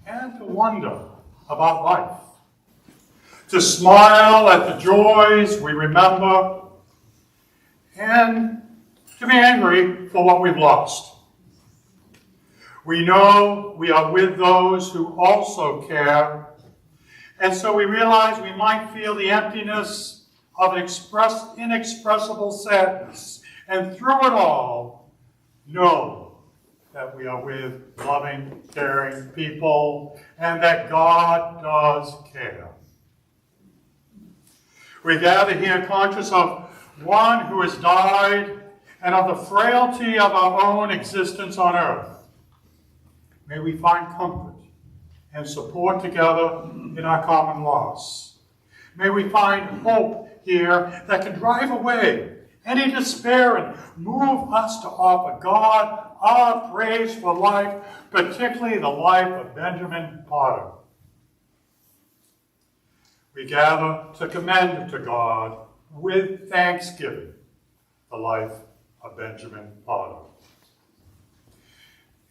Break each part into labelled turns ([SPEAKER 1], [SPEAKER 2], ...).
[SPEAKER 1] and to wonder about life, to smile at the joys we remember, and to be angry for what we've lost. We know we are with those who also care, and so we realize we might feel the emptiness of inexpressible sadness, and through it all, know that we are with loving, caring people, and that God does care. We gather here conscious of one who has died and of the frailty of our own existence on earth. May we find comfort and support together in our common loss. May we find hope here that can drive away any despair and move us to offer God our praise for life, particularly the life of Benjamin Potter. We gather to commend to God with thanksgiving the life of Benjamin Potter.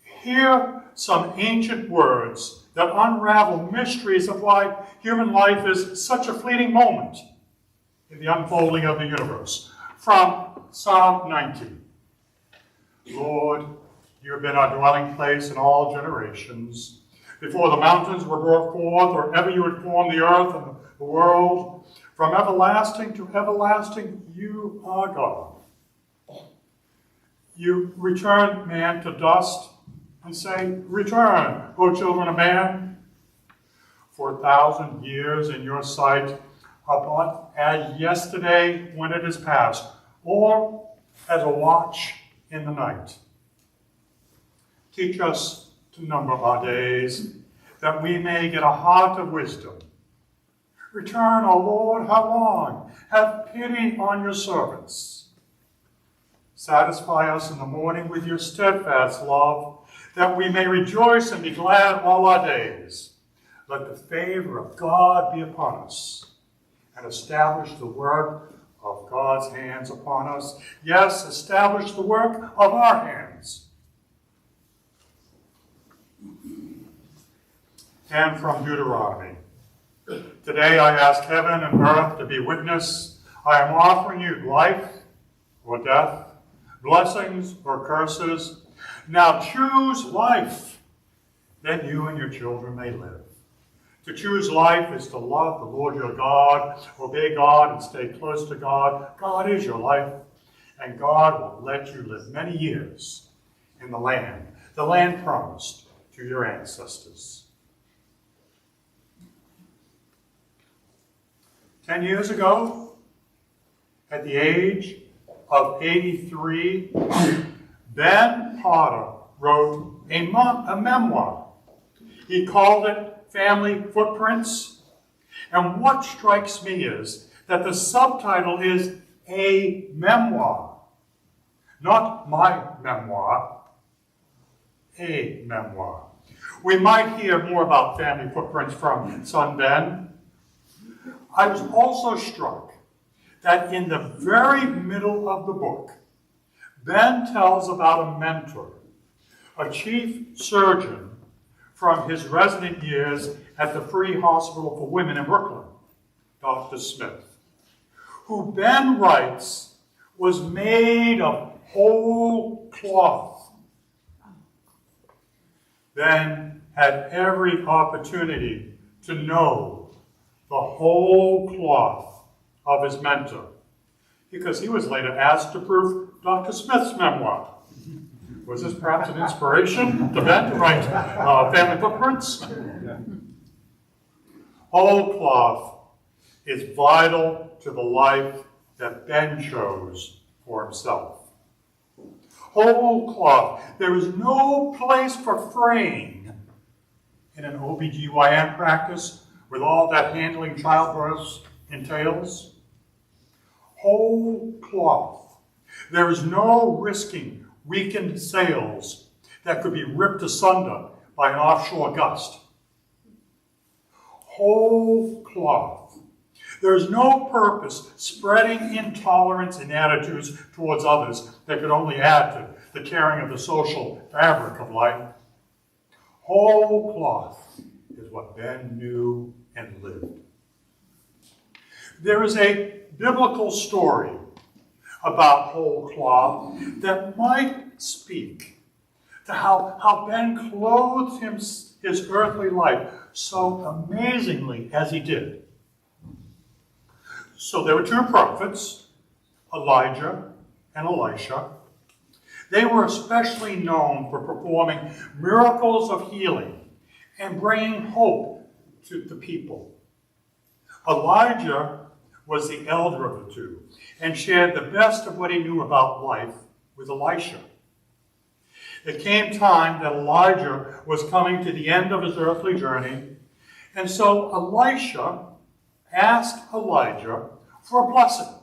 [SPEAKER 1] Hear some ancient words that unravel mysteries of why human life is such a fleeting moment in the unfolding of the universe. From Psalm 19. Lord, you have been our dwelling place in all generations. Before the mountains were brought forth, or ever you had formed the earth and the world, from everlasting to everlasting, you are God. You return man to dust and say, return, O children of man. For 1,000 years in your sight are but as yesterday when it is past, or as a watch in the night. Teach us to number our days, that we may get a heart of wisdom. Return, O Lord, how long? Have pity on your servants. Satisfy us in the morning with your steadfast love, that we may rejoice and be glad all our days. Let the favor of God be upon us, and establish the work of God's hands upon us. Yes, establish the work of our hands. And from Deuteronomy. Today I ask heaven and earth to be witness. I am offering you life or death, blessings or curses. Now choose life, that you and your children may live. To choose life is to love the Lord your God, obey God, and stay close to God. God is your life, and God will let you live many years in the land promised to your ancestors. 10 years ago, at the age of 83, Ben Potter wrote a memoir. He called it Family Footprints. And what strikes me is that the subtitle is a memoir. Not my memoir, a memoir. We might hear more about Family Footprints from son Ben. I was also struck that in the very middle of the book, Ben tells about a mentor, a chief surgeon from his resident years at the Free Hospital for Women in Brooklyn, Dr. Smith, who Ben writes was made of whole cloth. Ben had every opportunity to know the whole cloth of his mentor, because he was later asked to proof Dr. Smith's memoir. Was this perhaps an inspiration to Ben to write Family Footprints? Whole cloth is vital to the life that Ben chose for himself. Whole cloth. There is no place for fraying in an OBGYN practice with all that handling childbirth entails. Whole cloth. There is no risking weakened sails that could be ripped asunder by an offshore gust. Whole cloth. There is no purpose spreading intolerance and attitudes towards others that could only add to the tearing of the social fabric of life. Whole cloth is what Ben knew and lived. There is a biblical story about whole cloth that might speak to how Ben clothed his earthly life so amazingly as he did. So there were two prophets, Elijah and Elisha. They were especially known for performing miracles of healing and bringing hope to the people. Elijah was the elder of the two and shared the best of what he knew about life with Elisha. It came time that Elijah was coming to the end of his earthly journey, and so Elisha asked Elijah for a blessing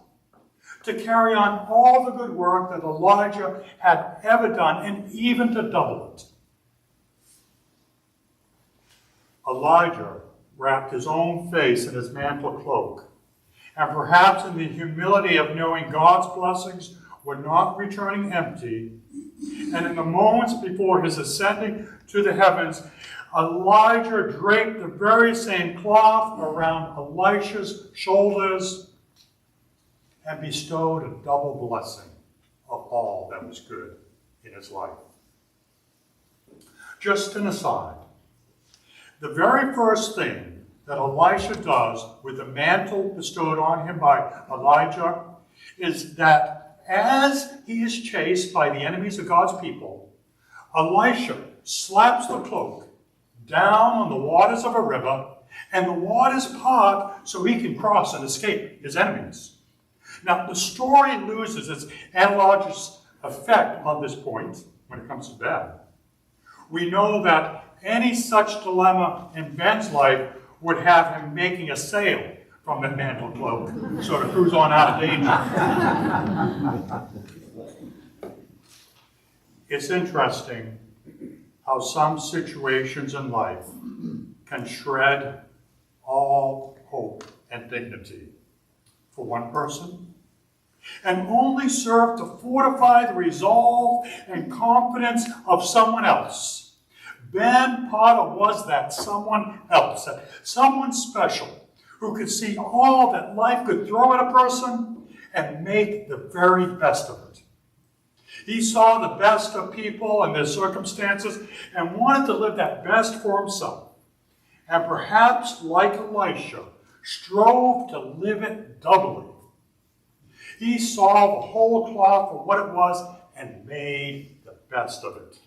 [SPEAKER 1] to carry on all the good work that Elijah had ever done, and even to double it. Elijah wrapped his own face in his mantle cloak, and perhaps in the humility of knowing God's blessings were not returning empty, and in the moments before his ascending to the heavens, Elijah draped the very same cloth around Elisha's shoulders and bestowed a double blessing of all that was good in his life. Just an aside, the very first thing that Elisha does with the mantle bestowed on him by Elijah is that as he is chased by the enemies of God's people, Elisha slaps the cloak down on the waters of a river, and the waters part so he can cross and escape his enemies. Now, the story loses its analogous effect on this point when it comes to Ben. We know that any such dilemma in Ben's life would have him making a sail from that mantle cloak, sort of cruise on out of danger. It's interesting how some situations in life can shred all hope and dignity for one person, and only serve to fortify the resolve and confidence of someone else. Ben Potter was that someone else, that someone special, who could see all that life could throw at a person and make the very best of it. He saw the best of people and their circumstances and wanted to live that best for himself. And perhaps, like Elisha, strove to live it doubly. He saw the whole cloth for what it was and made the best of it.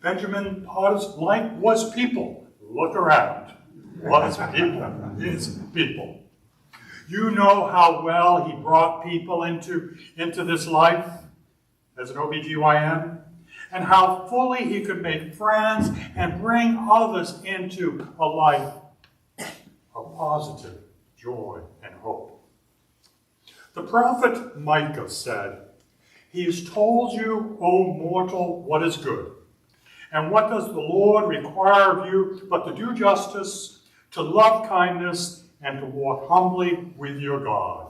[SPEAKER 1] Benjamin Potter's life was people. Look around. Was people. Is people. You know how well he brought people into this life as an OBGYN, and how fully he could make friends and bring others into a life of positive joy and hope. The prophet Micah said, "He has told you, O mortal, what is good. And what does the Lord require of you but to do justice, to love kindness, and to walk humbly with your God?"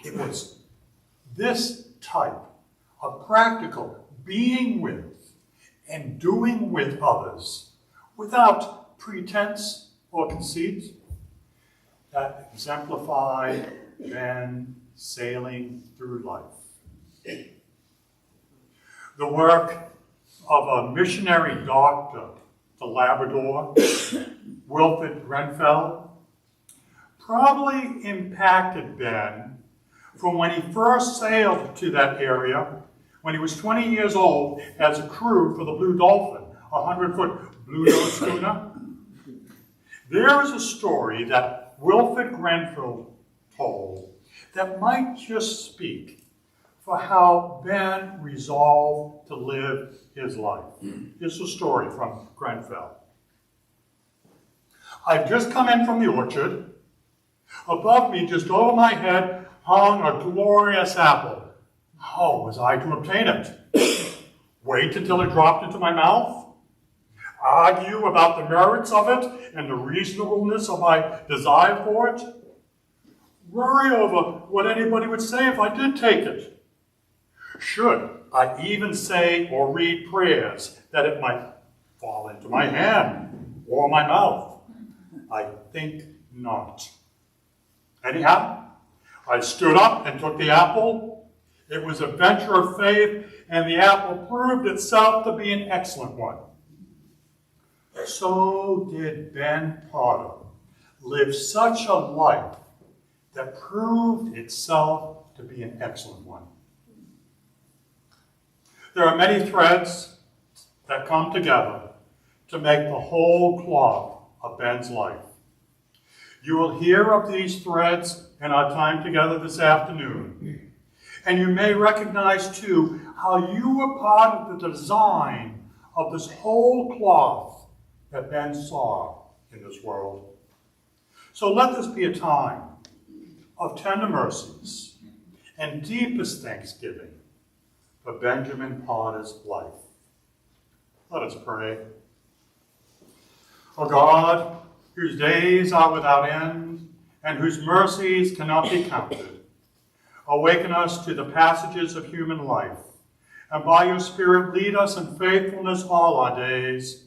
[SPEAKER 1] It was this type of practical being with and doing with others without pretense or conceit that exemplified Ben sailing through life. The work of a missionary doctor to Labrador, Wilfred Grenfell, probably impacted Ben from when he first sailed to that area when he was 20 years old as a crew for the Blue Dolphin, a 100-foot blue-nose schooner. There is a story that Wilfred Grenfell told that might just speak for how Ben resolved to live his life. Here's a story from Grenfell. "I've just come in from the orchard. Above me, just over my head, hung a glorious apple. How was I to obtain it? Wait until it dropped into my mouth? Argue about the merits of it and the reasonableness of my desire for it? Worry over what anybody would say if I did take it? Should I even say or read prayers that it might fall into my hand or my mouth? I think not. Anyhow, I stood up and took the apple. It was a venture of faith, and the apple proved itself to be an excellent one. So did Ben Potter live such a life that proved itself to be an excellent one. There are many threads that come together to make the whole cloth of Ben's life. You will hear of these threads in our time together this afternoon. And you may recognize, too, how you were part of the design of this whole cloth that Ben saw in this world. So let this be a time of tender mercies and deepest thanksgiving for Benjamin Potter's life. Let us pray. O God, whose days are without end and whose mercies cannot be counted, awaken us to the passages of human life, and by your Spirit lead us in faithfulness all our days.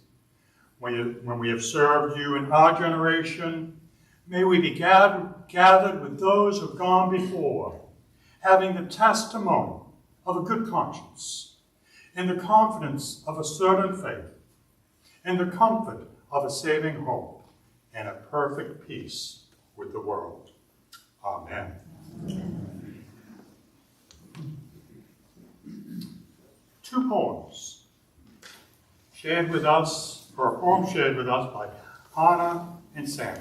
[SPEAKER 1] When we have served you in our generation, may we be gathered with those who have gone before, having the testimony of a good conscience, in the confidence of a certain faith, in the comfort of a saving hope, and a perfect peace with the world. Amen. Two poems shared with us, or a poem shared with us by Hannah and Sam.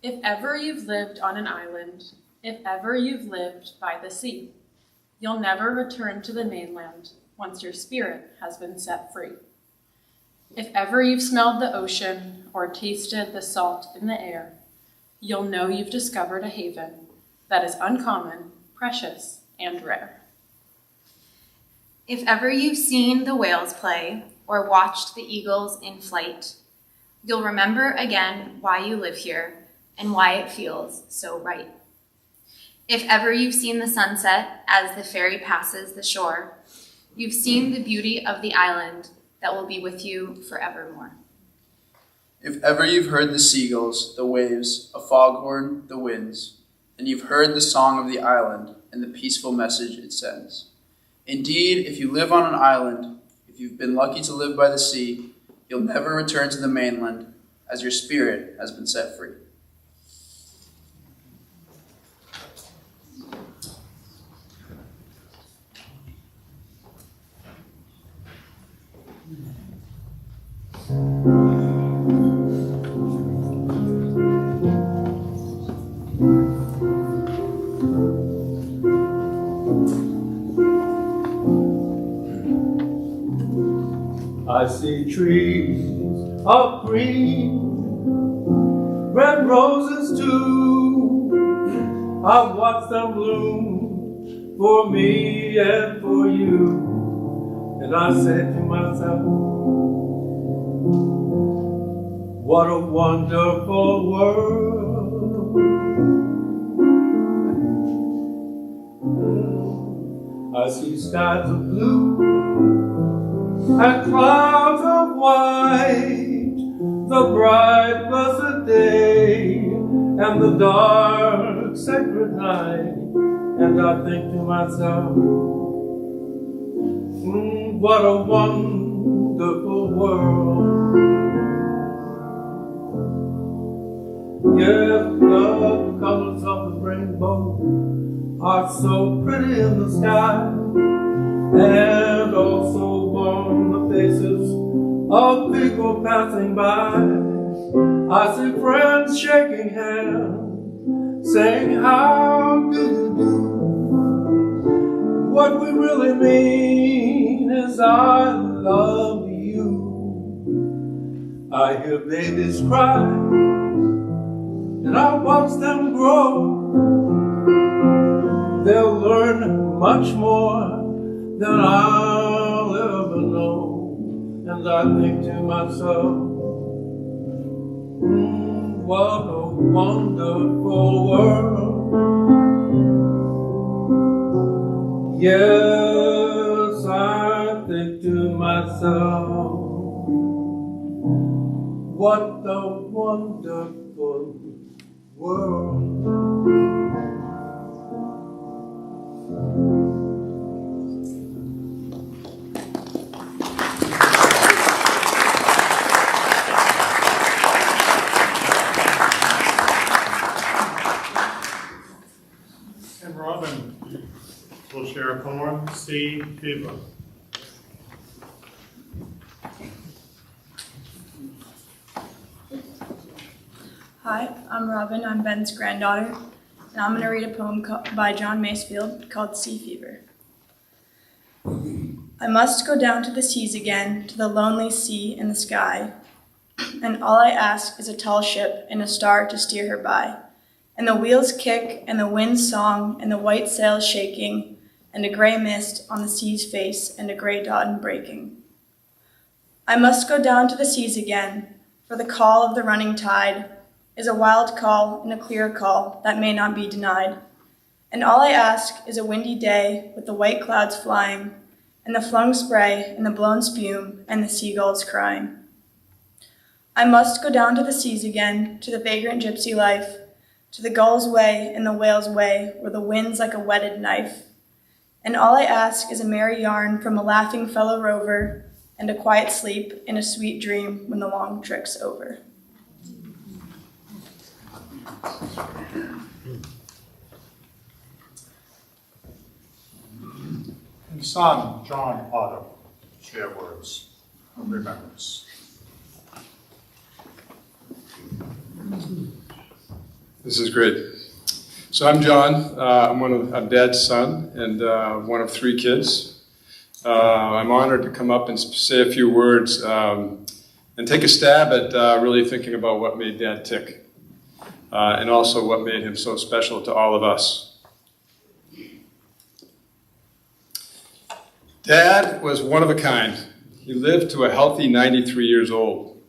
[SPEAKER 2] If ever you've lived on an island, if ever you've lived by the sea, you'll never return to the mainland once your spirit has been set free. If ever you've smelled the ocean or tasted the salt in the air, you'll know you've discovered a haven that is uncommon, precious, and rare.
[SPEAKER 3] If ever you've seen the whales play or watched the eagles in flight, you'll remember again why you live here and why it feels so right. If ever you've seen the sunset as the ferry passes the shore, you've seen the beauty of the island that will be with you forevermore.
[SPEAKER 4] If ever you've heard the seagulls, the waves, a foghorn, the winds, and you've heard the song of the island and the peaceful message it sends. Indeed, if you live on an island, if you've been lucky to live by the sea, you'll never return to the mainland as your spirit has been set free.
[SPEAKER 5] I see trees of green, red roses too. I've watched them bloom for me and for you. And I said to myself, what a wonderful world. I see skies of blue and clouds of white, the bright blessed day and the dark sacred night. And I think to myself, what a wonderful world. Yes, the colors of the rainbow are so pretty in the sky, and also on the faces of people passing by. I see friends shaking hands, saying, how do you do? What we really mean is I love you. I hear babies cry, and I watch them grow. They'll learn much more than I'll ever know. And I think to myself, what a wonderful world. Yes, I think to myself, what a wonderful world.
[SPEAKER 1] And Robin will share a poem, Sea Fever.
[SPEAKER 6] Hi, I'm Robin. I'm Ben's granddaughter, and I'm going to read a poem by John Masefield called Sea Fever. I must go down to the seas again, to the lonely sea in the sky, and all I ask is a tall ship and a star to steer her by, and the wheels kick, and the wind's song, and the white sails shaking, and a gray mist on the sea's face, and a gray dawn breaking. I must go down to the seas again, for the call of the running tide is a wild call and a clear call that may not be denied. And all I ask is a windy day with the white clouds flying, and the flung spray, and the blown spume, and the seagulls crying. I must go down to the seas again, to the vagrant gypsy life, to the gull's way and the whale's way, where the wind's like a whetted knife. And all I ask is a merry yarn from a laughing fellow rover, and a quiet sleep and a sweet dream when the long trick's over.
[SPEAKER 1] And son, John Otto, share words of remembrance.
[SPEAKER 7] This is great. So I'm John. I'm Dad's son and one of 3 kids. I'm honored to come up and say a few words and take a stab at really thinking about what made Dad tick and also what made him so special to all of us. Dad was one of a kind. He lived to a healthy 93 years old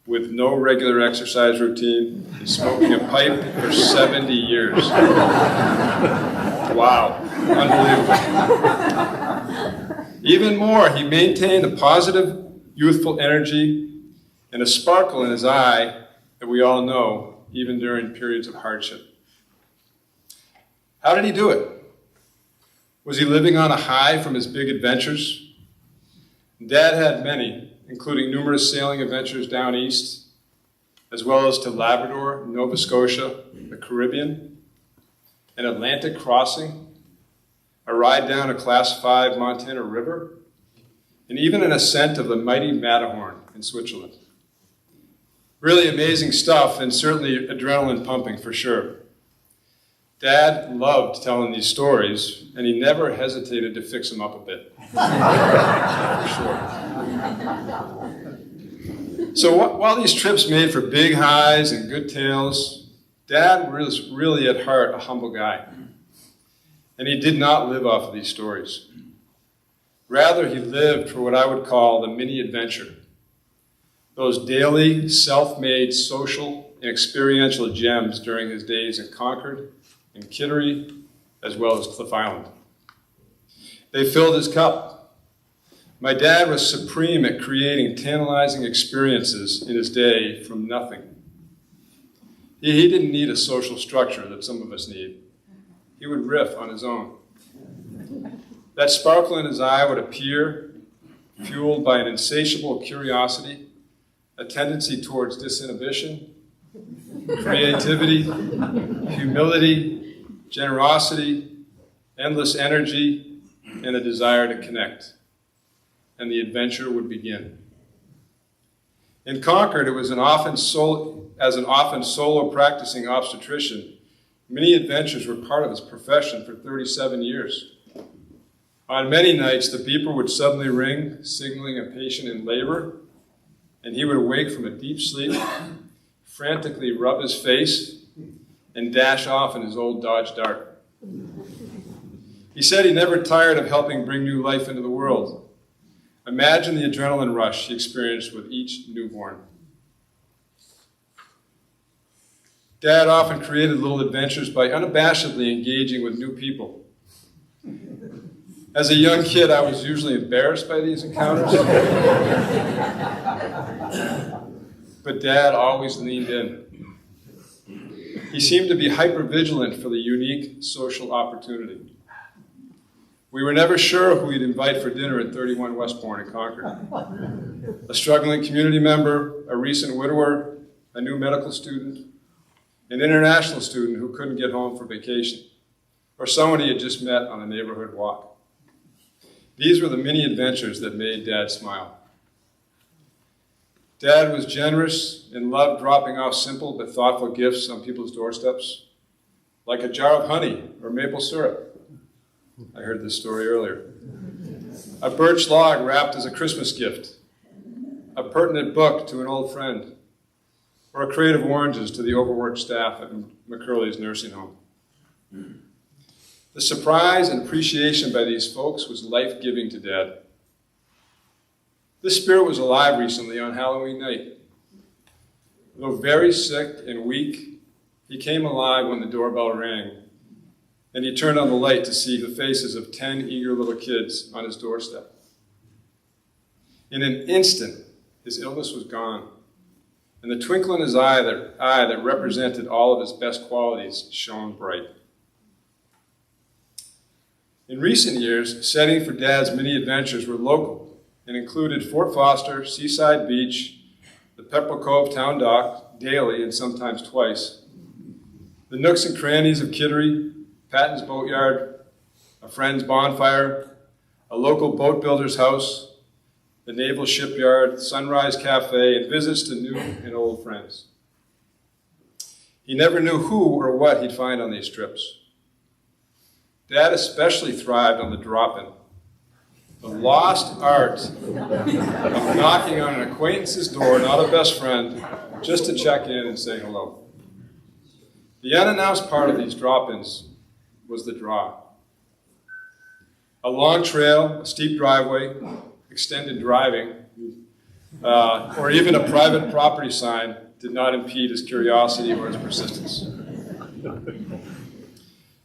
[SPEAKER 7] with no regular exercise routine and smoking a pipe for 70 years. Wow, unbelievable. Even more, he maintained a positive, youthful energy and a sparkle in his eye that we all know, even during periods of hardship. How did he do it? Was he living on a high from his big adventures? Dad had many, including numerous sailing adventures down east, as well as to Labrador, Nova Scotia, the Caribbean, an Atlantic crossing, a ride down a Class 5 Montana River, and even an ascent of the mighty Matterhorn in Switzerland. Really amazing stuff, and certainly adrenaline pumping for sure. Dad loved telling these stories, and he never hesitated to fix them up a bit. For sure. So while these trips made for big highs and good tales, Dad was really at heart a humble guy. And he did not live off of these stories. Rather, he lived for what I would call the mini adventure. Those daily, self-made social and experiential gems during his days in Concord, in Kittery, as well as Cliff Island. They filled his cup. My dad was supreme at creating tantalizing experiences in his day from nothing. He didn't need a social structure that some of us need. He would riff on his own. That sparkle in his eye would appear, fueled by an insatiable curiosity, a tendency towards disinhibition, creativity, humility, generosity, endless energy, and a desire to connect. And the adventure would begin. In Concord, it was as an often solo practicing obstetrician, many adventures were part of his profession for 37 years. On many nights, the beeper would suddenly ring, signaling a patient in labor, and he would awake from a deep sleep, frantically rub his face, and dash off in his old Dodge Dart. He said he never tired of helping bring new life into the world. Imagine the adrenaline rush he experienced with each newborn. Dad often created little adventures by unabashedly engaging with new people. As a young kid, I was usually embarrassed by these encounters. But Dad always leaned in. He seemed to be hyper-vigilant for the unique social opportunity. We were never sure who he'd invite for dinner at 31 Westbourne in Concord. A struggling community member, a recent widower, a new medical student, an international student who couldn't get home for vacation, or someone he had just met on a neighborhood walk. These were the mini adventures that made Dad smile. Dad was generous and loved dropping off simple but thoughtful gifts on people's doorsteps, like a jar of honey or maple syrup. I heard this story earlier. A birch log wrapped as a Christmas gift, a pertinent book to an old friend, or a crate of oranges to the overworked staff at McCurley's nursing home. The surprise and appreciation by these folks was life-giving to Dad. This spirit was alive recently on Halloween night. Though very sick and weak, he came alive when the doorbell rang, and he turned on the light to see the faces of 10 eager little kids on his doorstep. In an instant, his illness was gone, and the twinkle in his eye that represented all of his best qualities shone bright. In recent years, setting for Dad's mini adventures were local and included Fort Foster, Seaside Beach, the Pepper Cove Town Dock, daily and sometimes twice, the nooks and crannies of Kittery, Patton's Boatyard, a friend's bonfire, a local boat builder's house, the Naval Shipyard, Sunrise Cafe, and visits to new and old friends. He never knew who or what he'd find on these trips. Dad especially thrived on the drop-in, the lost art of knocking on an acquaintance's door, not a best friend, just to check in and say hello. The unannounced part of these drop-ins was the draw. A long trail, a steep driveway, extended driving, or even a private property sign did not impede his curiosity or his persistence.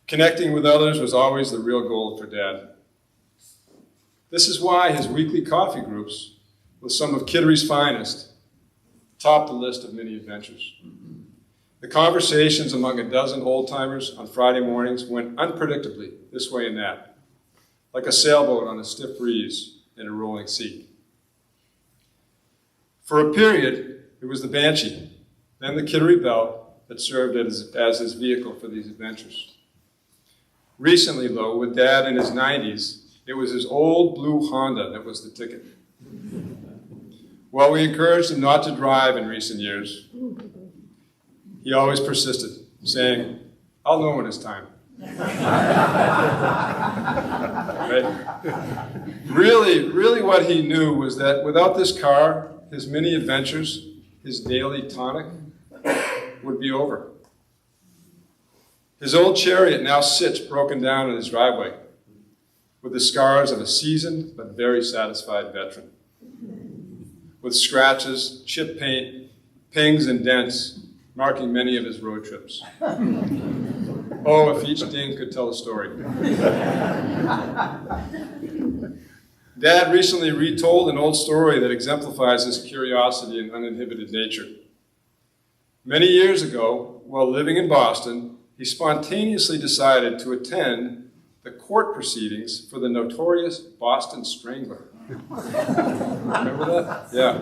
[SPEAKER 7] Connecting with others was always the real goal for Dad. This is why his weekly coffee groups, with some of Kittery's finest, topped the list of many adventures. The conversations among a dozen old-timers on Friday mornings went unpredictably this way and that, like a sailboat on a stiff breeze in a rolling sea. For a period, it was the Banshee, then the Kittery Belle, that served as his vehicle for these adventures. Recently, though, with Dad in his 90s, it was his old blue Honda that was the ticket. While we encouraged him not to drive in recent years, he always persisted, saying, "I'll know when it's time." Right? Really what he knew was that without this car, his mini adventures, his daily tonic, would be over. His old chariot now sits broken down in his driveway, with the scars of a seasoned but very satisfied veteran. With scratches, chip paint, pings, and dents marking many of his road trips. Oh, if each ding could tell a story. Dad recently retold an old story that exemplifies his curiosity and uninhibited nature. Many years ago, while living in Boston, he spontaneously decided to attend the court proceedings for the notorious Boston Strangler. Remember that? Yeah.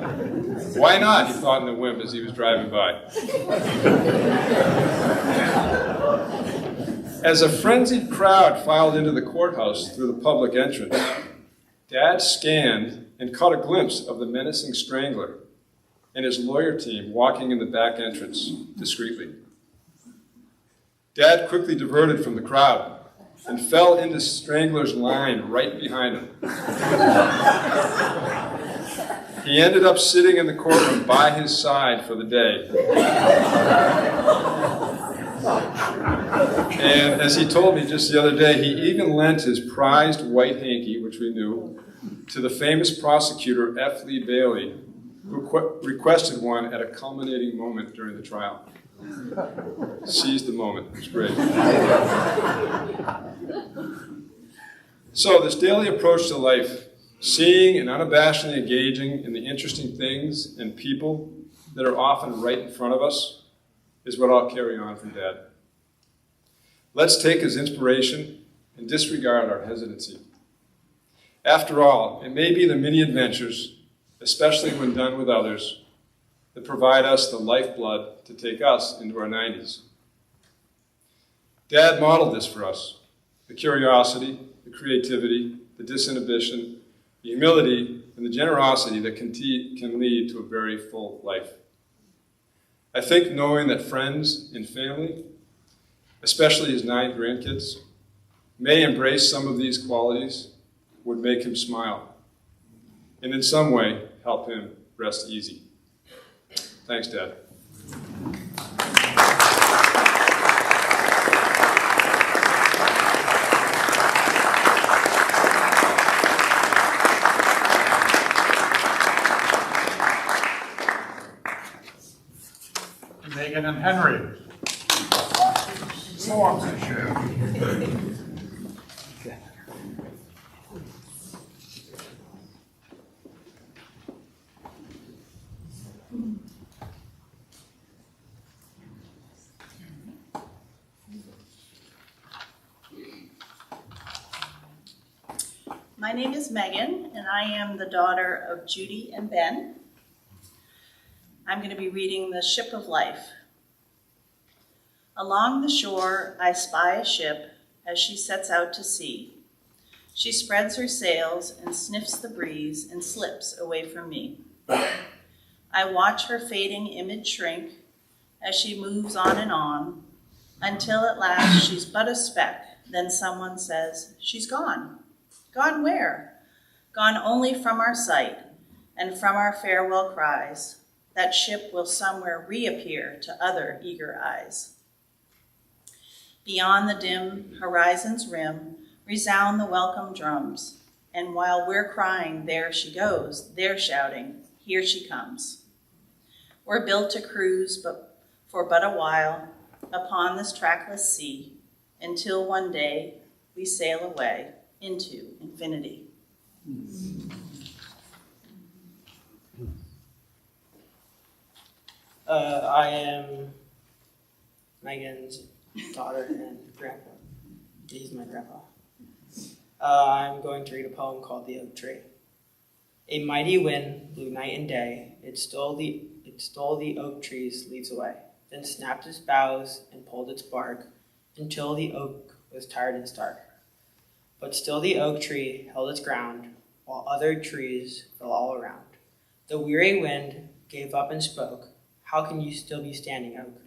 [SPEAKER 7] Why not, he thought in a whim as he was driving by. As a frenzied crowd filed into the courthouse through the public entrance, Dad scanned and caught a glimpse of the menacing Strangler and his lawyer team walking in the back entrance discreetly. Dad quickly diverted from the crowd and fell into Strangler's line right behind him. He ended up sitting in the courtroom by his side for the day. And as he told me just the other day, he even lent his prized white hanky, which we knew, to the famous prosecutor F. Lee Bailey, who requested one at a culminating moment during the trial. Seized the moment. It was great. So this daily approach to life, seeing and unabashedly engaging in the interesting things and people that are often right in front of us, is what I'll carry on from Dad. Let's take his inspiration and disregard our hesitancy. After all, it may be the many adventures, especially when done with others, that provide us the lifeblood to take us into our 90s. Dad modeled this for us: the curiosity, the creativity, the disinhibition, the humility, and the generosity that can lead to a very full life. I think knowing that friends and family, especially his 9 grandkids, may embrace some of these qualities would make him smile, and in some way help him rest easy. Thanks, Dad.
[SPEAKER 1] Megan and Henry. Poems to share.
[SPEAKER 8] My name is Megan, and I am the daughter of Judy and Ben. I'm going to be reading The Ship of Life. Along the shore, I spy a ship as she sets out to sea. She spreads her sails and sniffs the breeze and slips away from me. I watch her fading image shrink as she moves on, until at last she's but a speck. Then someone says, "She's gone." Gone where? Gone only from our sight and from our farewell cries. That ship will somewhere reappear to other eager eyes. Beyond the dim horizon's rim resound the welcome drums, and while we're crying, "There she goes," they're shouting, "Here she comes." We're built to cruise for but a while upon this trackless sea, until one day we sail away into infinity.
[SPEAKER 9] I am Megan's daughter and grandpa. He's my grandpa. I'm going to read a poem called The Oak Tree. A mighty wind blew night and day. It stole the oak tree's leaves away, then snapped its boughs and pulled its bark until the oak was tired and stark. But still the oak tree held its ground, while other trees fell all around. The weary wind gave up and spoke, "How can you still be standing, oak?"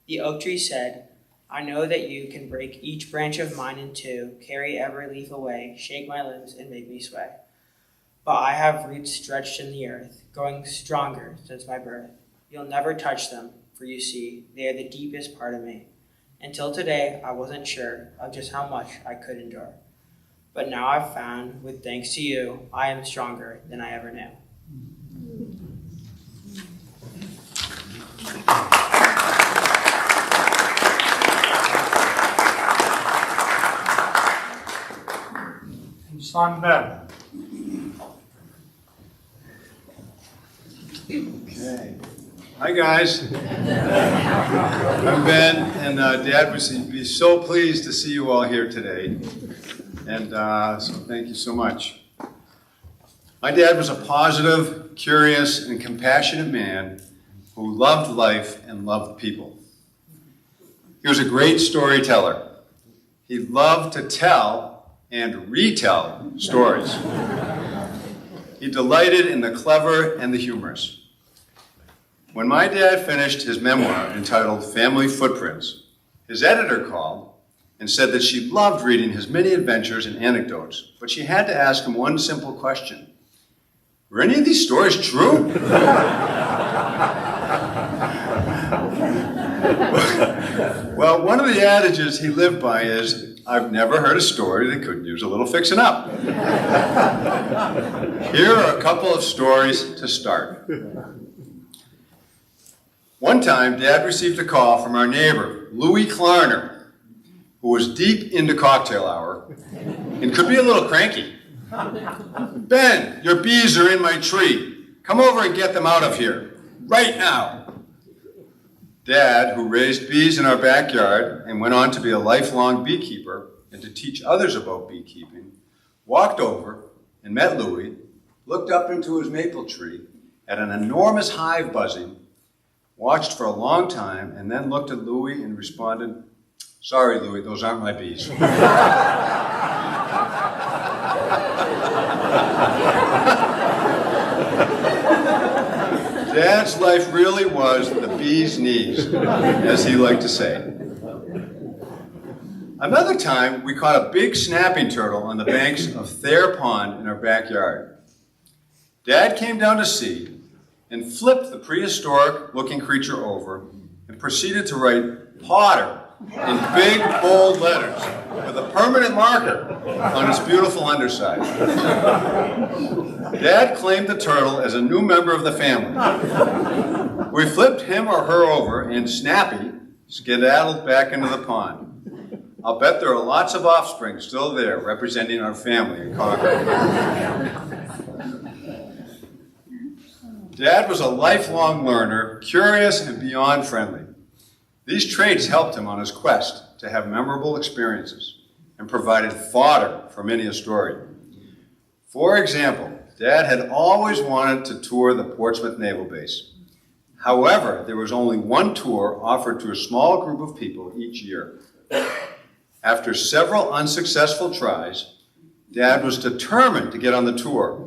[SPEAKER 9] The oak tree said, "I know that you can break each branch of mine in two, carry every leaf away, shake my limbs and make me sway. But I have roots stretched in the earth, growing stronger since my birth. You'll never touch them, for you see, they are the deepest part of me. Until today, I wasn't sure of just how much I could endure. But now I've found, with thanks to you, I am stronger than I ever knew."
[SPEAKER 1] Son Ben.
[SPEAKER 10] Okay. Hi, guys. I'm Ben, and Dad would be so pleased to see you all here today. And so thank you so much. My dad was a positive, curious, and compassionate man who loved life and loved people. He was a great storyteller. He loved to tell and retell stories. He delighted in the clever and the humorous. When my dad finished his memoir entitled Family Footprints, his editor called and said that she loved reading his many adventures and anecdotes, but she had to ask him one simple question: "Were any of these stories true?" Well, one of the adages he lived by is, I've never heard a story that couldn't use a little fixing up. Here are a couple of stories to start. One time, Dad received a call from our neighbor, Louis Klarner, who was deep into cocktail hour and could be a little cranky. Ben, your bees are in my tree. Come over and get them out of here, right now. Dad, who raised bees in our backyard and went on to be a lifelong beekeeper and to teach others about beekeeping, walked over and met Louis, looked up into his maple tree at an enormous hive buzzing, watched for a long time, and then looked at Louis and responded, "Sorry, Louis, those aren't my bees." Dad's life really was the bee's knees, as he liked to say. Another time, we caught a big snapping turtle on the banks of Thayer Pond in our backyard. Dad came down to see and flipped the prehistoric-looking creature over and proceeded to write Potter in big, bold letters with a permanent marker on its beautiful underside. Dad claimed the turtle as a new member of the family. We flipped him or her over, and Snappy skedaddled back into the pond. I'll bet there are lots of offspring still there representing our family in Concord. Dad was a lifelong learner, curious and beyond friendly. These traits helped him on his quest to have memorable experiences and provided fodder for many a story. For example, Dad had always wanted to tour the Portsmouth Naval Base. However, there was only one tour offered to a small group of people each year. After several unsuccessful tries, Dad was determined to get on the tour,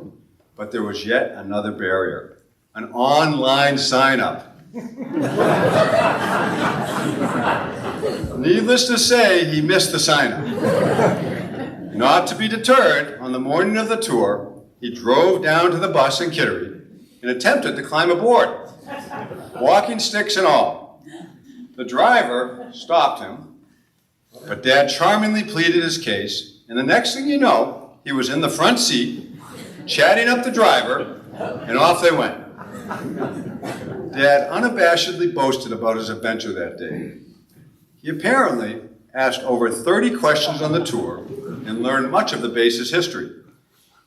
[SPEAKER 10] but there was yet another barrier, an online sign-up. Needless to say, he missed the sign-up. Not to be deterred, on the morning of the tour, he drove down to the bus in Kittery and attempted to climb aboard, walking sticks and all. The driver stopped him, but Dad charmingly pleaded his case, and the next thing you know, he was in the front seat, chatting up the driver, and off they went. Dad unabashedly boasted about his adventure that day. He apparently asked over 30 questions on the tour and learned much of the base's history.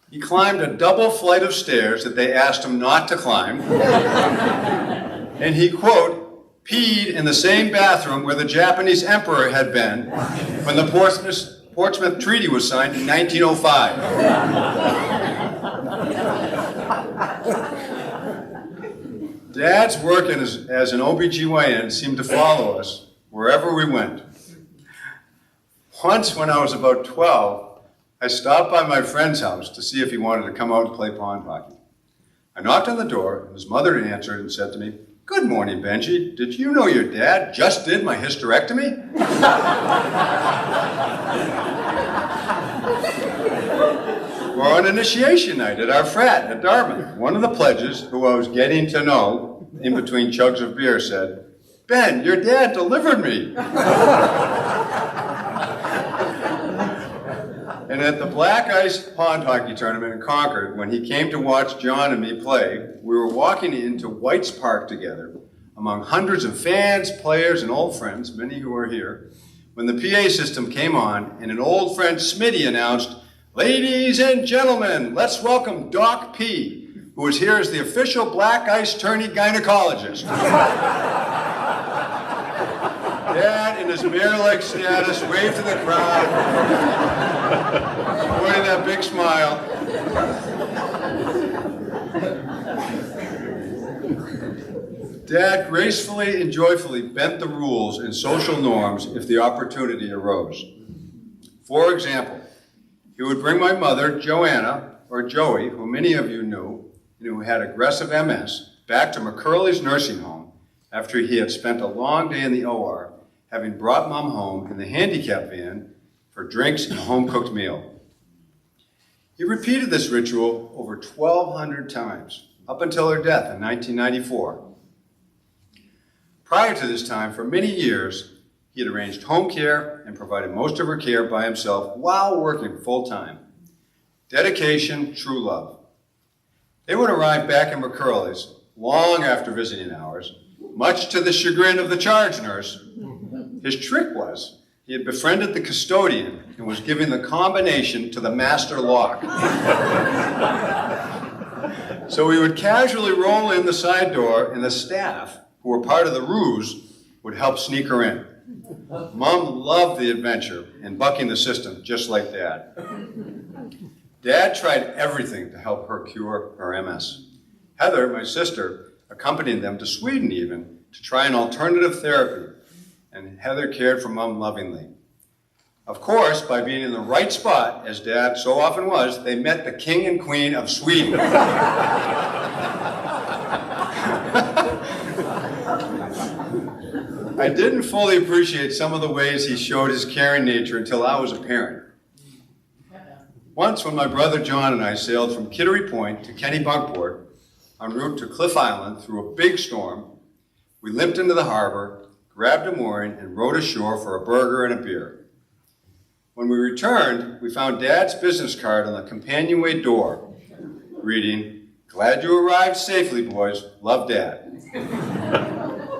[SPEAKER 10] He climbed a double flight of stairs that they asked him not to climb, and he, quote, peed in the same bathroom where the Japanese emperor had been when the Portsmouth Treaty was signed in 1905. Dad's work as an OBGYN seemed to follow us wherever we went. Once when I was about 12, I stopped by my friend's house to see if he wanted to come out and play pond hockey. I knocked on the door, and his mother answered and said to me, "Good morning, Benji. Did you know your dad just did my hysterectomy?" Or on initiation night at our frat at Dartmouth, one of the pledges, who I was getting to know in between chugs of beer, said, "Ben, your dad delivered me." And at the Black Ice Pond Hockey Tournament in Concord, when he came to watch John and me play, we were walking into White's Park together, among hundreds of fans, players, and old friends, many who are here, when the PA system came on, and an old friend, Smitty, announced, "Ladies and gentlemen, let's welcome Doc P., who is here as the official Black Ice tourney gynecologist." Dad, in his mayor-like status, waved to the crowd, pointing that big smile. Dad gracefully and joyfully bent the rules and social norms if the opportunity arose. For example, he would bring my mother, Joanna, or Joey, who many of you knew, and who had aggressive MS, back to McCurley's nursing home after he had spent a long day in the OR, having brought Mom home in the handicap van for drinks and a home-cooked meal. He repeated this ritual over 1,200 times, up until her death in 1994. Prior to this time, for many years, He had arranged home care and provided most of her care by himself while working full-time. Dedication, true love. They would arrive back in McCurley's long after visiting hours, much to the chagrin of the charge nurse. His trick was he had befriended the custodian and was giving the combination to the master lock. So we would casually roll in the side door, and the staff, who were part of the ruse, would help sneak her in. Mom loved the adventure and bucking the system, just like Dad. Dad tried everything to help her cure her MS. Heather, my sister, accompanied them to Sweden even to try an alternative therapy, and Heather cared for Mom lovingly. Of course, by being in the right spot, as Dad so often was, they met the king and queen of Sweden. I didn't fully appreciate some of the ways he showed his caring nature until I was a parent. Once, when my brother John and I sailed from Kittery Point to Kennebunkport en route to Cliff Island through a big storm, we limped into the harbor, grabbed a mooring, and rowed ashore for a burger and a beer. When we returned, we found Dad's business card on the companionway door, reading, "Glad you arrived safely, boys. Love, Dad."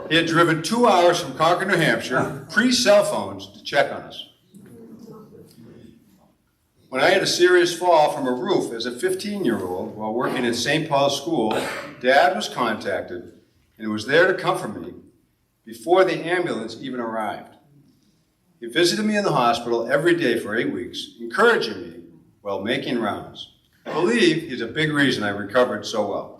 [SPEAKER 10] He had driven 2 hours from Concord, New Hampshire, pre-cell phones, to check on us. When I had a serious fall from a roof as a 15-year-old while working at St. Paul's School, Dad was contacted and was there to comfort me before the ambulance even arrived. He visited me in the hospital every day for 8 weeks, encouraging me while making rounds. I believe he's a big reason I recovered so well.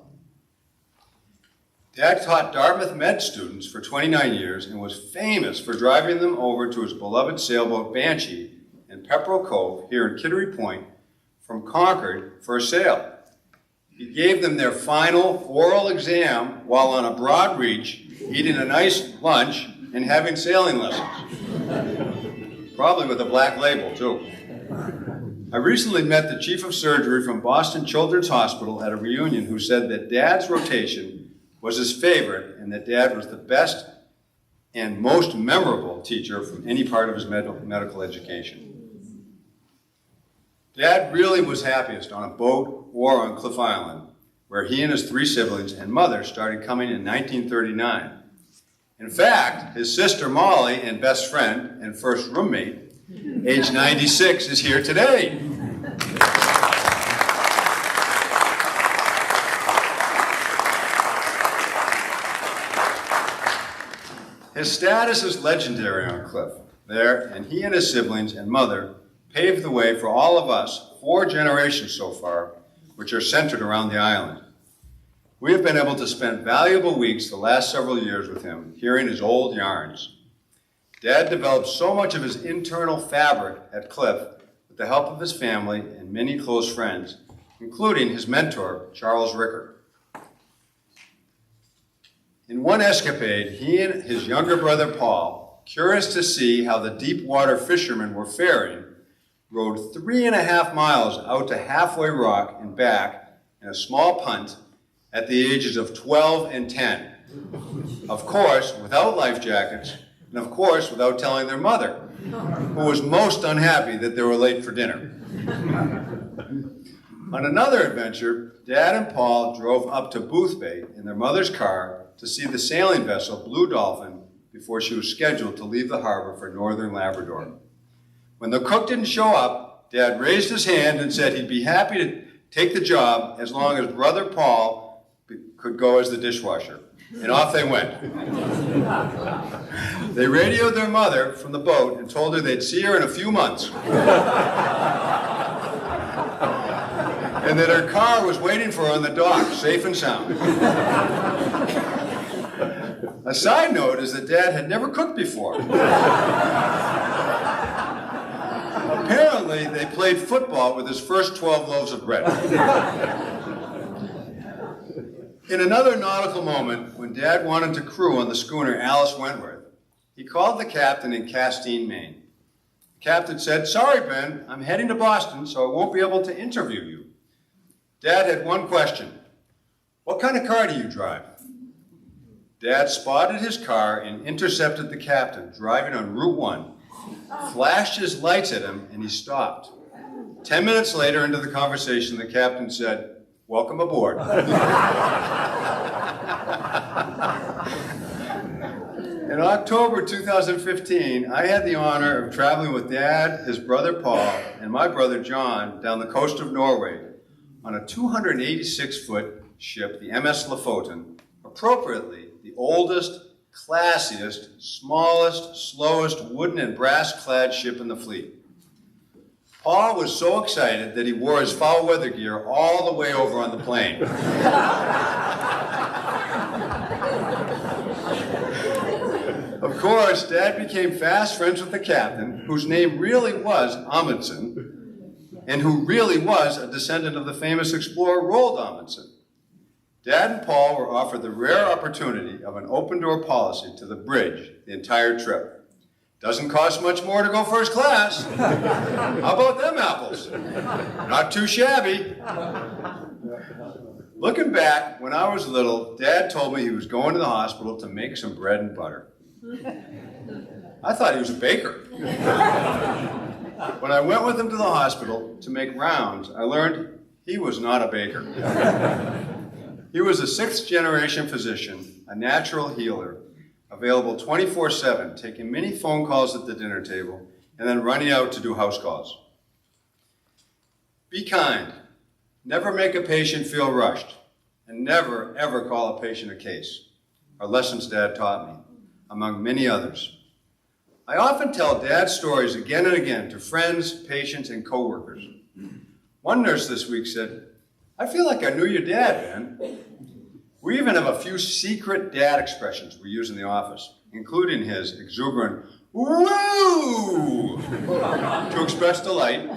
[SPEAKER 10] Dad taught Dartmouth med students for 29 years and was famous for driving them over to his beloved sailboat Banshee in Pepperell Cove here in Kittery Point from Concord for a sail. He gave them their final oral exam while on a broad reach, eating a nice lunch and having sailing lessons. Probably with a black label, too. I recently met the chief of surgery from Boston Children's Hospital at a reunion who said that Dad's rotation was his favorite and that Dad was the best and most memorable teacher from any part of his medical education. Dad really was happiest on a boat or on Cliff Island, where he and his 3 siblings and mother started coming in 1939. In fact, his sister Molly and best friend and first roommate, age 96, is here today. His status is legendary on Cliff there, and he and his siblings and mother paved the way for all of us, 4 generations so far, which are centered around the island. We have been able to spend valuable weeks the last several years with him, hearing his old yarns. Dad developed so much of his internal fabric at Cliff with the help of his family and many close friends, including his mentor, Charles Ricker. In one escapade, he and his younger brother Paul, curious to see how the deep water fishermen were faring, rowed 3.5 miles out to Halfway Rock and back in a small punt at the ages of 12 and 10. Of course, without life jackets, and of course, without telling their mother, who was most unhappy that they were late for dinner. On another adventure, Dad and Paul drove up to Boothbay in their mother's car to see the sailing vessel Blue Dolphin before she was scheduled to leave the harbor for northern Labrador. When the cook didn't show up, Dad raised his hand and said he'd be happy to take the job as long as brother Paul could go as the dishwasher. And off they went. They radioed their mother from the boat and told her they'd see her in a few months. And that her car was waiting for her on the dock, safe and sound. A side note is that Dad had never cooked before. Apparently, they played football with his first 12 loaves of bread. In another nautical moment, when Dad wanted to crew on the schooner Alice Wentworth, he called the captain in Castine, Maine. The captain said, "Sorry, Ben, I'm heading to Boston, so I won't be able to interview you." Dad had one question. "What kind of car do you drive?" Dad spotted his car and intercepted the captain driving on Route 1, flashed his lights at him, and he stopped. 10 minutes later into the conversation, the captain said, "Welcome aboard." In October 2015, I had the honor of traveling with Dad, his brother Paul, and my brother John down the coast of Norway on a 286-foot ship, the MS Lofoten, appropriately the oldest, classiest, smallest, slowest wooden and brass-clad ship in the fleet. Paul was so excited that he wore his foul weather gear all the way over on the plane. Of course, Dad became fast friends with the captain, whose name really was Amundsen, and who really was a descendant of the famous explorer Roald Amundsen. Dad and Paul were offered the rare opportunity of an open-door policy to the bridge the entire trip. Doesn't cost much more to go first class. How about them apples? Not too shabby. Looking back, when I was little, Dad told me he was going to the hospital to make some bread and butter. I thought he was a baker. When I went with him to the hospital to make rounds, I learned he was not a baker. He was a sixth-generation physician, a natural healer, available 24/7, taking many phone calls at the dinner table, and then running out to do house calls. Be kind. Never make a patient feel rushed, and never, ever call a patient a case. Are lessons Dad taught me, among many others. I often tell Dad's stories again and again to friends, patients, and coworkers. One nurse this week said, "I feel like I knew your dad, man." We even have a few secret dad expressions we use in the office, including his exuberant "woo" to express delight,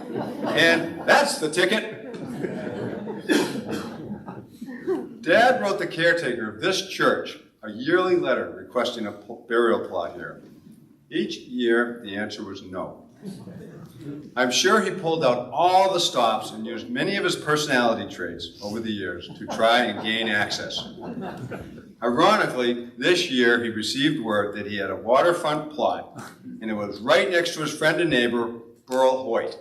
[SPEAKER 10] and "that's the ticket." Dad wrote the caretaker of this church a yearly letter requesting a burial plot here. Each year, the answer was no. I'm sure he pulled out all the stops and used many of his personality traits over the years to try and gain access. Ironically, this year he received word that he had a waterfront plot, and it was right next to his friend and neighbor, Burl Hoyt.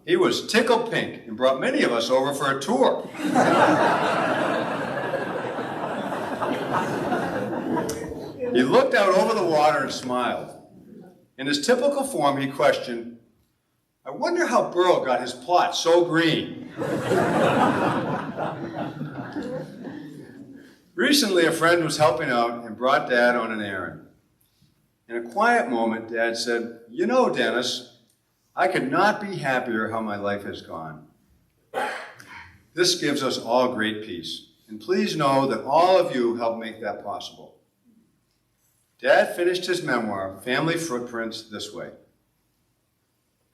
[SPEAKER 10] He was tickled pink and brought many of us over for a tour. He looked out over the water and smiled. In his typical form, he questioned, "I wonder how Burl got his plot so green." Recently, a friend was helping out and brought Dad on an errand. In a quiet moment, Dad said, "You know, Dennis, I could not be happier how my life has gone." This gives us all great peace, and please know that all of you helped make that possible. Dad finished his memoir, Family Footprints, this way.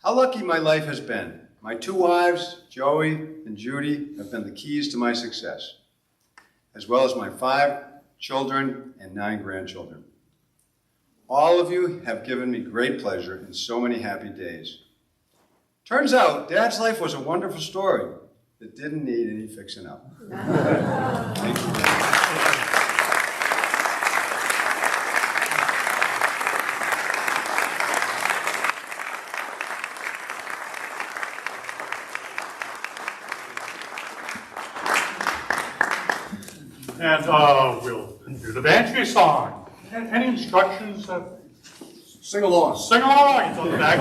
[SPEAKER 10] "How lucky my life has been. My 2 wives, Joey and Judy, have been the keys to my success, as well as my 5 children and 9 grandchildren. All of you have given me great pleasure and so many happy days. Turns out, Dad's life was a wonderful story that didn't need any fixing up." Thank you.
[SPEAKER 1] And we'll do the Banshee song. Any instructions?
[SPEAKER 10] Sing along.
[SPEAKER 1] Sing along. It's on the back.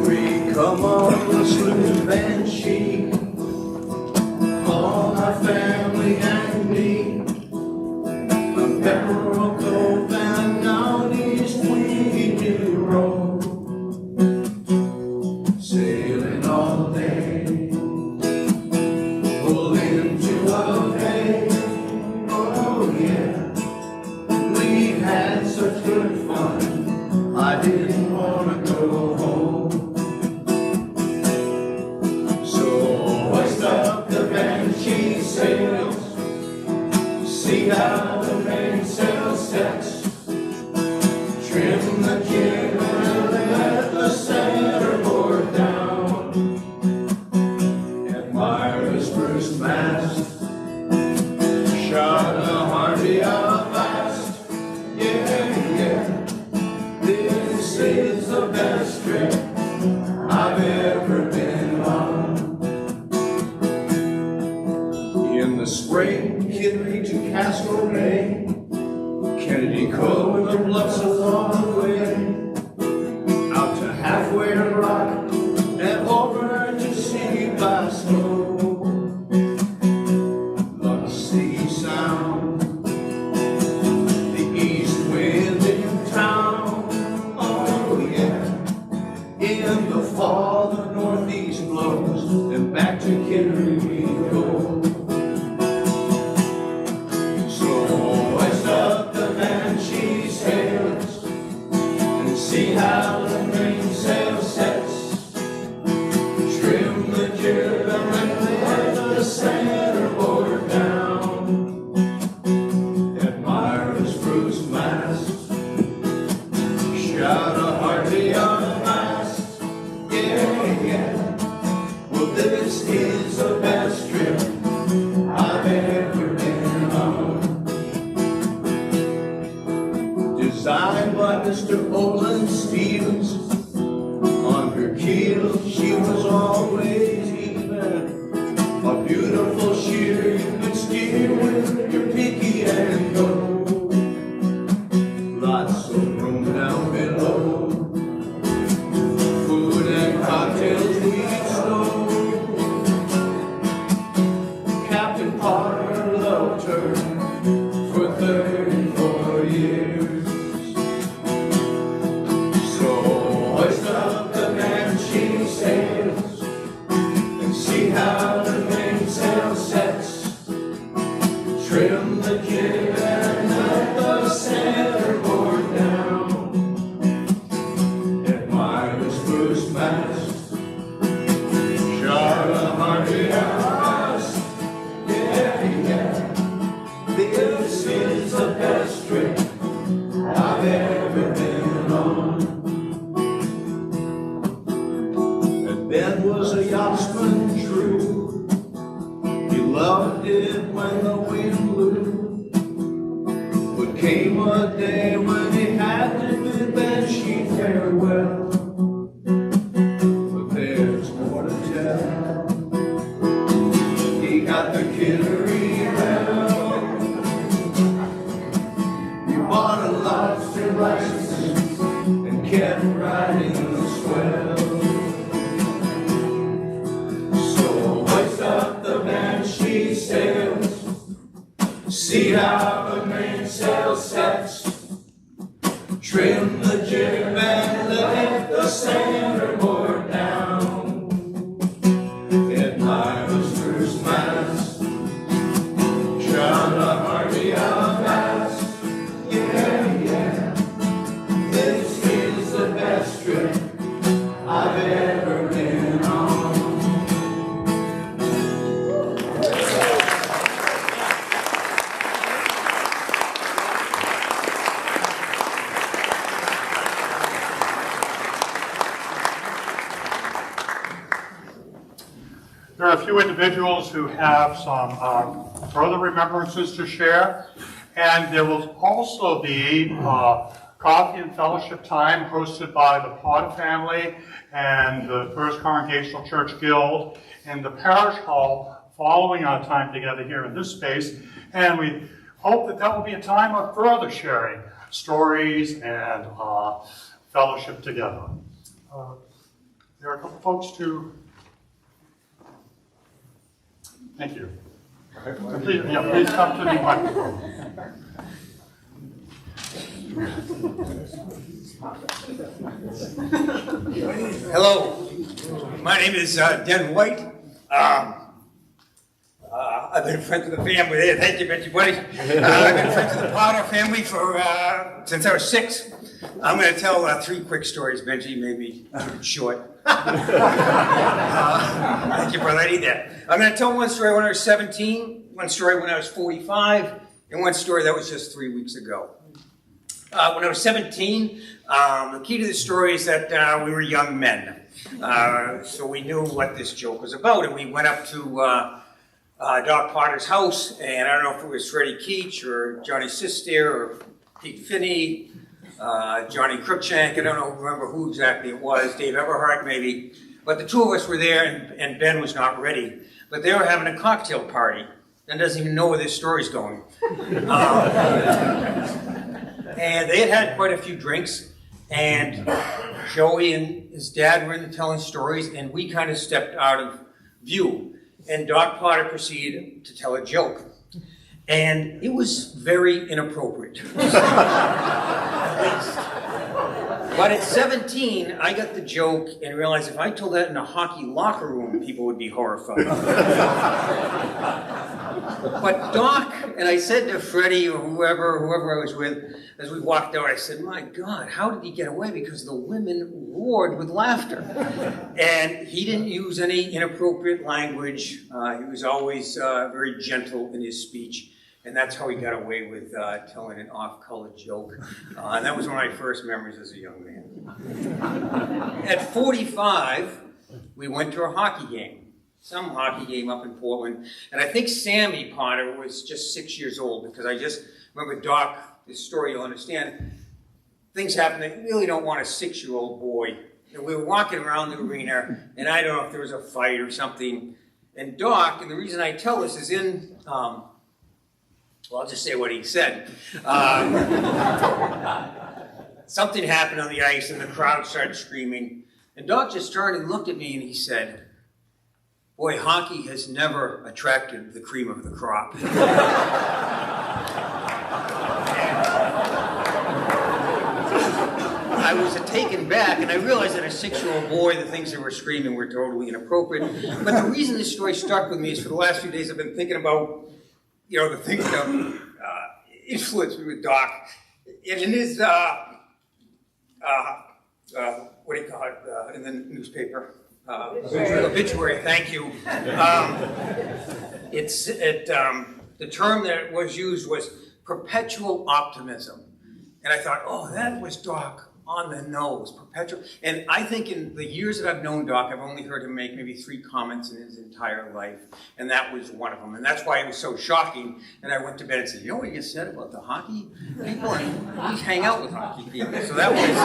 [SPEAKER 5] We come on the smooth Banshee, all our family and me. From Barrel Cove and down East Queenie Road, sailing all day, pull into our bay. Oh yeah, we had such good fun, I didn't want to go home. So hoist up the Banshee sails, see how the mainsail sets, trim the jib and let the centerboard Kennedy Cove with the bluffs along the way, out to halfway to rock and over to sea by snow. Love sea sound, the east wind in town. Oh yeah, in the fall the northeast blows, and back to Kittery we go. See how the mainsail sets, trim the jib and let the centerboard down. Admire the spruce mast, shout a hearty on the mast. Yeah, yeah, well this is the best trip I've ever been on. Designed by Mr. Olin Stevens, on her keel she was always even. A beautiful sheer you can steer with your pinky and go. Lots of room down below, food and cocktails we stow. Captain Potter loved her for 34 years. How the mainsail sets, trim the jib and let the centerboard down. Admire the spruce mast, shout a hearty blast. Yeah, yeah, this is the best trip I've ever been on. And Ben was a yachtsman true, he loved it when the wind blew. But came a day when he had to bid Ben sheet farewell. But there's more to tell, he got the Kittery Bell. He bought a lobster license and kept riding the swell. She sails, see how the mainsail sets, trim the jib and let the centerboard down. Admire the spruce mast, shout a hearty blast. Yeah, yeah, this is the best trip I've ever been on.
[SPEAKER 1] There are a few individuals who have some further remembrances to share, and there will also be coffee and fellowship time hosted by the Potter family and the First Congregational Church Guild in the parish hall following our time together here in this space, and we hope that that will be a time of further sharing stories and fellowship together. There are a couple folks to... Thank you. Please come to the microphone.
[SPEAKER 11] Hello, my name is Den White. I've been friends with the family there. Thank you, Benji, buddy. I've been friends with the Potter family for since I was 6. I'm going to tell 3 quick stories, Benji, maybe short. Thank you, brother. I need that. I'm going to tell one story when I was 17, one story when I was 45, and one story that was just 3 weeks ago. When I was 17, the key to the story is that we were young men. So we knew what this joke was about, and we went up to Doc Potter's house, and I don't know if it was Freddie Keach or Johnny Sister or Pete Finney, Johnny Cruikshank, I don't remember who exactly it was, Dave Everhart maybe, but the 2 of us were there, and Ben was not ready. But they were having a cocktail party. Ben doesn't even know where this story's going. And they had quite a few drinks, and Joey and his dad were into telling stories, and we kind of stepped out of view. And Doc Potter proceeded to tell a joke. And it was very inappropriate. But at 17, I got the joke and realized if I told that in a hockey locker room, people would be horrified. But Doc, and I said to Freddie or whoever I was with, as we walked out, I said, my God, how did he get away? Because the women roared with laughter. And he didn't use any inappropriate language. He was always very gentle in his speech. And that's how he got away with telling an off-color joke. And that was one of my first memories as a young man. At 45, we went to a hockey game. Some hockey game up in Portland. And I think Sammy Potter was just 6 years old, because I just remember Doc, this story you'll understand, things happen that you really don't want a 6-year-old boy. And we were walking around the arena, and I don't know if there was a fight or something. And Doc, and the reason I tell this is in... well, I'll just say what he said. Something happened on the ice, and the crowd started screaming. And Doc just turned and looked at me, and he said, boy, hockey has never attracted the cream of the crop. I was taken back, and I realized that a 6-year-old boy, the things that were screaming were totally inappropriate. But the reason this story stuck with me is for the last few days I've been thinking about the things that influenced me with Doc. And in his, what do you call it, in the newspaper? Obituary, thank you. The term that was used was perpetual optimism. And I thought, oh, that was Doc on the nose, perpetual. And I think in the years that I've known Doc, I've only heard him make maybe 3 comments in his entire life. And that was one of them. And that's why it was so shocking. And I went to bed and said, you know what you said about the hockey people? And we hang out with hockey people. So that was,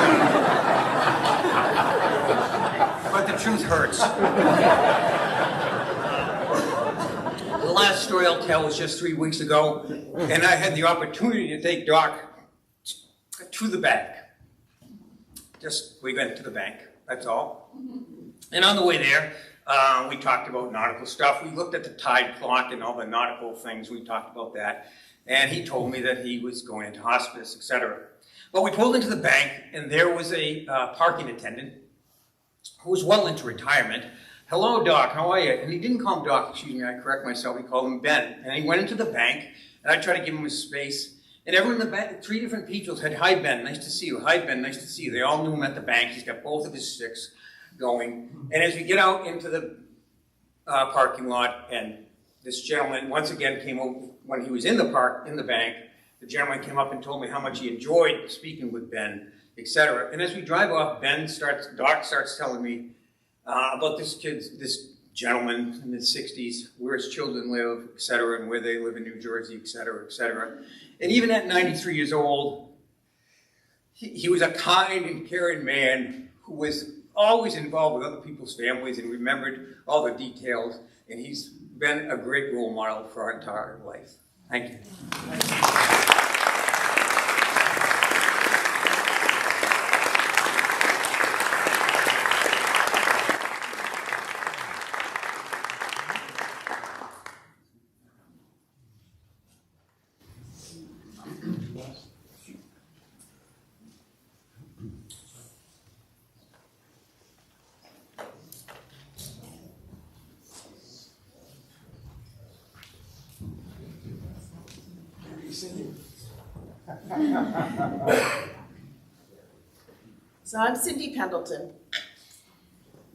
[SPEAKER 11] but the truth hurts. The last story I'll tell was just 3 weeks ago. And I had the opportunity to take Doc to the bank. We went to the bank, that's all. And on the way there, we talked about nautical stuff. We looked at the tide clock and all the nautical things. We talked about that. And he told me that he was going into hospice, etc. Well, we pulled into the bank, and there was a parking attendant who was well into retirement. Hello, Doc, how are you? And he didn't call him Doc, excuse me, I correct myself. He called him Ben. And he went into the bank, and I tried to give him his space. And everyone in the bank, 3 different people said, hi, Ben, nice to see you. Hi, Ben, nice to see you. They all knew him at the bank. He's got both of his sticks going. And as we get out into the parking lot, and this gentleman once again came over, when he was in the bank, the gentleman came up and told me how much he enjoyed speaking with Ben, etc. And as we drive off, Doc starts telling me about this gentleman in his 60s, where his children live, etc., and where they live in New Jersey, etc., etc. And even at 93 years old, he was a kind and caring man who was always involved with other people's families and remembered all the details. And he's been a great role model for our entire life. Thank you.
[SPEAKER 12] So I'm Cindy Pendleton.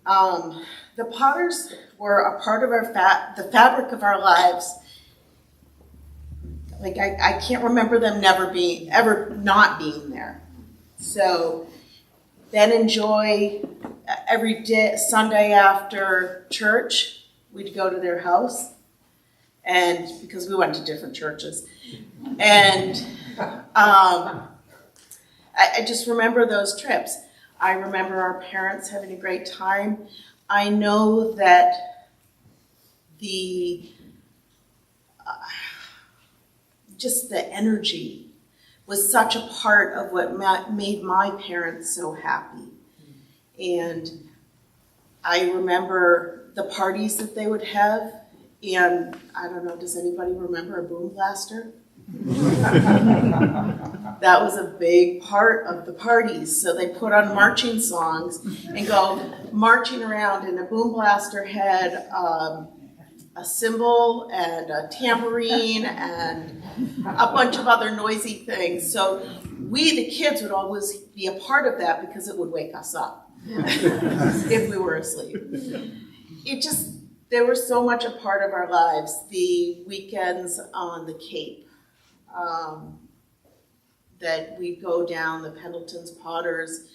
[SPEAKER 12] The Potters were a part of the fabric of our lives. Like I can't remember them ever not being there. So Ben and Joy, every day, Sunday after church, we'd go to their house, and because we went to different churches, and I just remember those trips. I remember our parents having a great time. I know that just the energy was such a part of what made my parents so happy. And I remember the parties that they would have, and I don't know, does anybody remember a boom blaster? That was a big part of the parties. So they put on marching songs and go marching around, and a boom blaster had a cymbal and a tambourine and a bunch of other noisy things. So we, the kids, would always be a part of that because it would wake us up if we were asleep. They were so much a part of our lives. The weekends on the Cape, that we'd go down the Pendletons, Potters,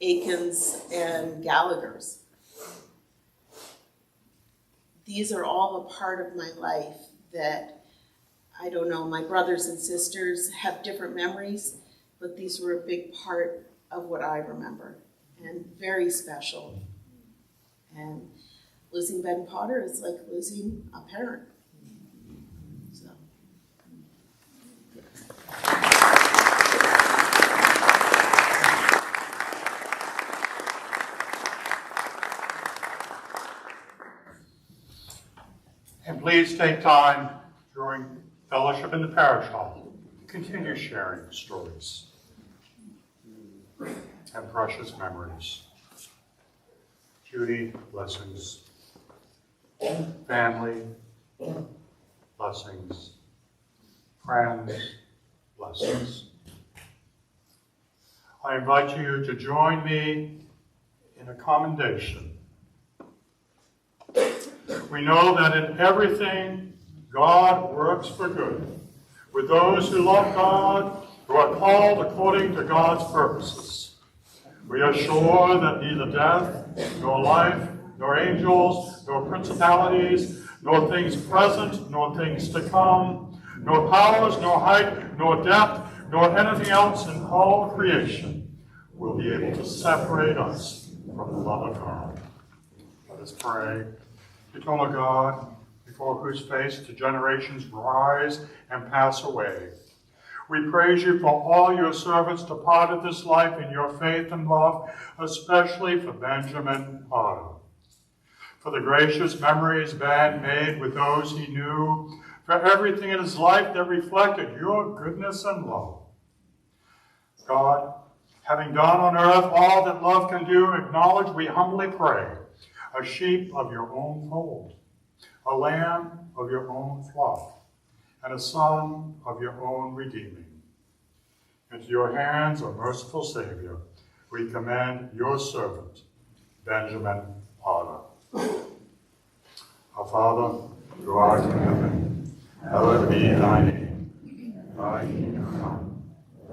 [SPEAKER 12] Aikens, and Gallaghers. These are all a part of my life that, I don't know, my brothers and sisters have different memories, but these were a big part of what I remember, and very special. And losing Ben Potter is like losing a parent. So.
[SPEAKER 1] And please take time during fellowship in the parish hall to continue sharing stories and precious memories. Judy, blessings. Family, blessings. Friends, blessings. I invite you to join me in a commendation. We know that in everything, God works for good with those who love God, who are called according to God's purposes. We are sure that neither death, nor life, nor angels, nor principalities, nor things present, nor things to come, nor powers, nor height, nor depth, nor anything else in all creation will be able to separate us from the love of God. Let us pray. Eternal God, before whose face the generations rise and pass away, we praise you for all your servants departed this life in your faith and love, especially for Benjamin Potter, for the gracious memories Ben made with those he knew, for everything in his life that reflected your goodness and love. God, having done on earth all that love can do, acknowledge, we humbly pray, a sheep of your own fold, a lamb of your own flock, and a son of your own redeeming. Into your hands, O merciful Savior, we commend your servant, Benjamin Potter. Our Father, who art in heaven, hallowed be thy name. Thy kingdom come,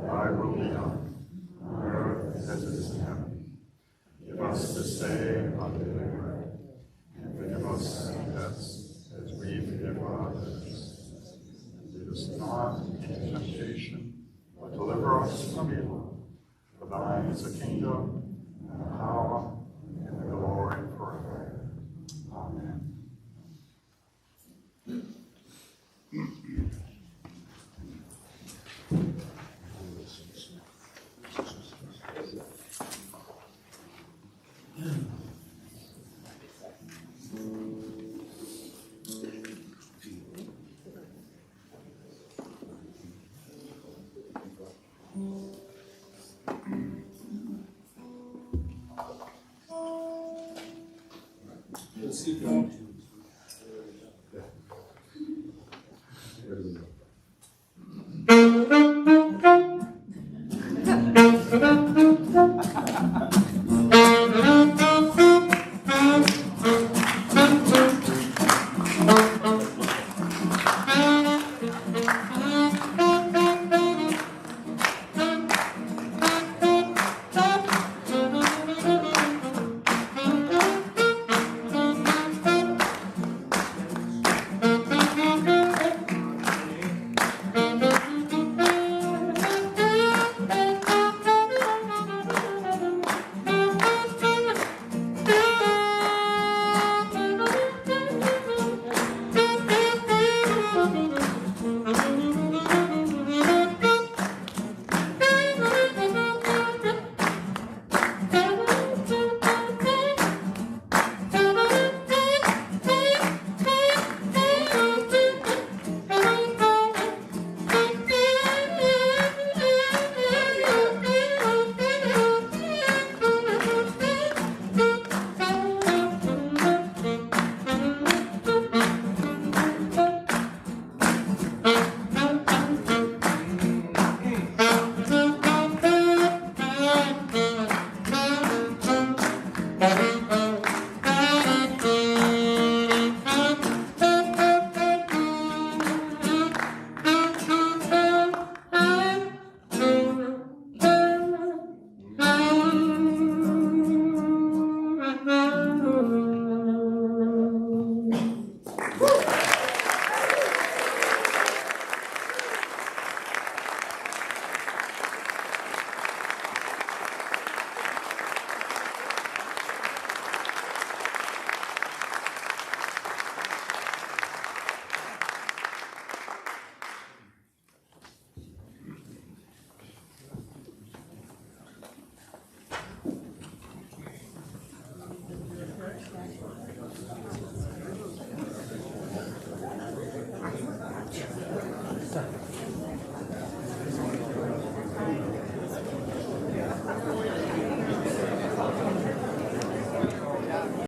[SPEAKER 1] thy will be done, on earth as it is in heaven. Give us this day our daily bread, and forgive us our debts as we forgive our debtors. Lead us not into temptation, but deliver us from evil. For thine is the kingdom, and the power, and the glory forever. Amen.
[SPEAKER 5] Let's keep going.